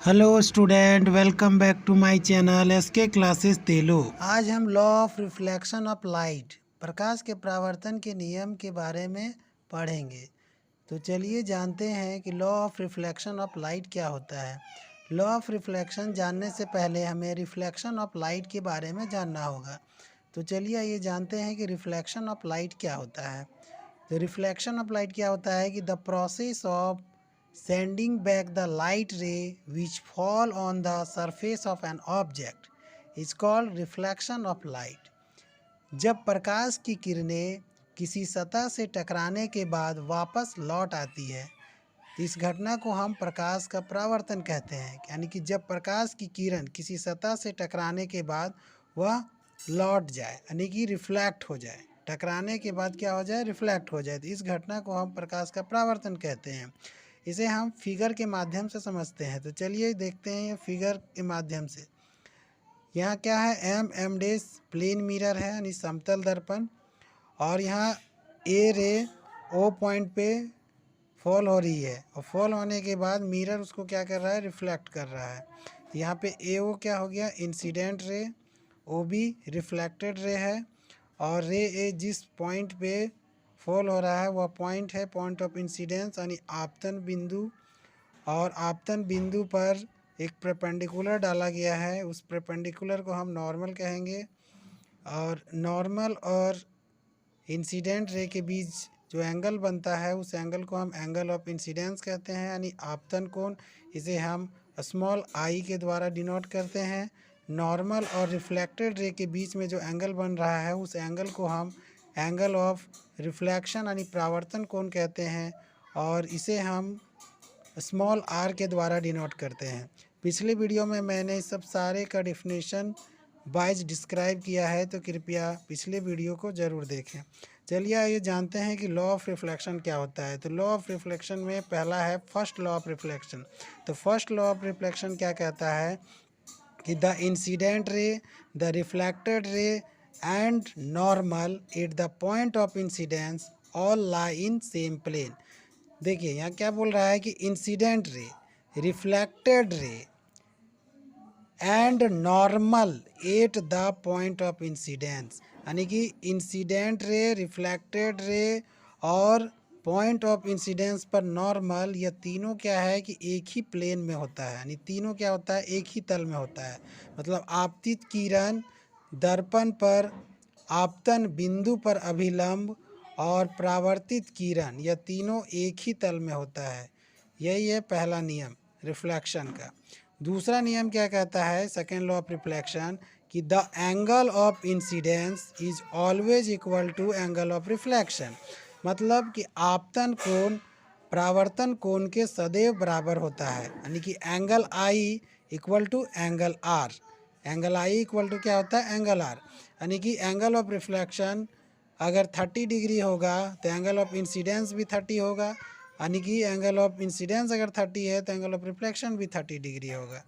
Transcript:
Hello student, welcome back to my channel SK classes Telugu. आज हम law of reflection of light, प्रकाश के परावर्तन के नियम के बारे में पढ़ेंगे। तो चलिए जानते हैं कि law of reflection of light क्या होता है। लॉ ऑफ रिफ्लेक्शन जानने से पहले हमें रिफ्लेक्शन ऑफ लाइट के बारे में जानना होगा। तो चलिए ये जानते हैं कि रिफ्लेक्शन ऑफ लाइट क्या होता है। तो रिफ्लेक्शन ऑफ लाइट क्या होता है कि the process of sending back the light ray which fall on the surface of an object is called reflection of light। जब प्रकाश की किरणें किसी सतह से टकराने के बाद वापस लौट आती है तो इस घटना को हम प्रकाश का परावर्तन कहते हैं। यानी कि जब प्रकाश की किरण किसी सतह से टकराने के बाद वह लौट जाए, यानी कि रिफ्लेक्ट हो जाए। टकराने के बाद क्या हो जाए? रिफ्लेक्ट हो जाए। तो इस घटना को हम प्रकाश का परावर्तन कहते हैं। इसे हम फिगर के माध्यम से समझते हैं। तो चलिए देखते हैं ये फिगर के माध्यम से। यहाँ क्या है? एम डेस प्लेन मिरर है, यानी समतल दर्पण। और यहाँ ए रे ओ पॉइंट पे फॉल हो रही है, और फॉल होने के बाद मिरर उसको क्या कर रहा है? रिफ्लेक्ट कर रहा है। यहाँ पे ए ओ क्या हो गया? Incident ray. O be reflected ray है। और रे ए जिस पॉइंट पे फॉल हो रहा है वह पॉइंट है पॉइंट ऑफ इंसिडेंस, यानी आपतन बिंदु। और आपतन बिंदु पर एक परपेंडिकुलर डाला गया है, उस परपेंडिकुलर को हम नॉर्मल कहेंगे। और नॉर्मल और इंसिडेंट रे के बीच जो एंगल बनता है उस एंगल को हम एंगल ऑफ इंसिडेंस कहते हैं, यानी आपतन कोण। इसे हम स्मॉल आई के द्वारा डिनोट करते हैं। नॉर्मल और रिफ्लेक्टेड रे के बीच में जो एंगल बन रहा है उस एंगल को हम एंगल ऑफ रिफ्लेक्शन यानी परावर्तन कोण कहते हैं, और इसे हम स्मॉल आर के द्वारा डिनोट करते हैं। पिछले वीडियो में मैंने इस सब सारे का डिफिनेशन वाइज डिस्क्राइब किया है, तो कृपया पिछले वीडियो को ज़रूर देखें। चलिए आइए जानते हैं कि लॉ ऑफ रिफ्लेक्शन क्या होता है। तो लॉ ऑफ रिफ्लेक्शन में पहला है फर्स्ट लॉ ऑफ रिफ्लेक्शन। तो फर्स्ट लॉ ऑफ रिफ्लेक्शन क्या कहता है कि the incident ray, the reflected ray and normal at the point of incidence all lie in same plane. देखिए यहाँ क्या बोल रहा है कि incident ray, reflected ray and normal at the point of incidence, यानी कि इंसिडेंट रे, रिफ्लेक्टेड रे और पॉइंट ऑफ इंसिडेंस पर नॉर्मल, यह तीनों क्या है कि एक ही प्लेन में होता है। यानी तीनों क्या होता है? एक ही तल में होता है। मतलब आपतित किरण दर्पण पर आपतन बिंदु पर अभिलंब और परावर्तित किरण, यह तीनों एक ही तल में होता है। यही है पहला नियम रिफ्लेक्शन का। दूसरा नियम क्या कहता है? सेकेंड लॉ ऑफ रिफ्लेक्शन, कि the angle of incidence is always equal to angle of reflection. मतलब कि आपतन कोण परावर्तन कोण के सदैव बराबर होता है, यानी कि angle i equal to angle r. Angle i equal to क्या होता है? Angle r. यानी कि एंगल ऑफ रिफ्लेक्शन अगर 30 डिग्री होगा तो एंगल ऑफ इंसिडेंस भी 30 होगा, यानी कि एंगल ऑफ इंसिडेंस अगर 30 है तो एंगल ऑफ रिफ्लेक्शन भी 30 डिग्री होगा।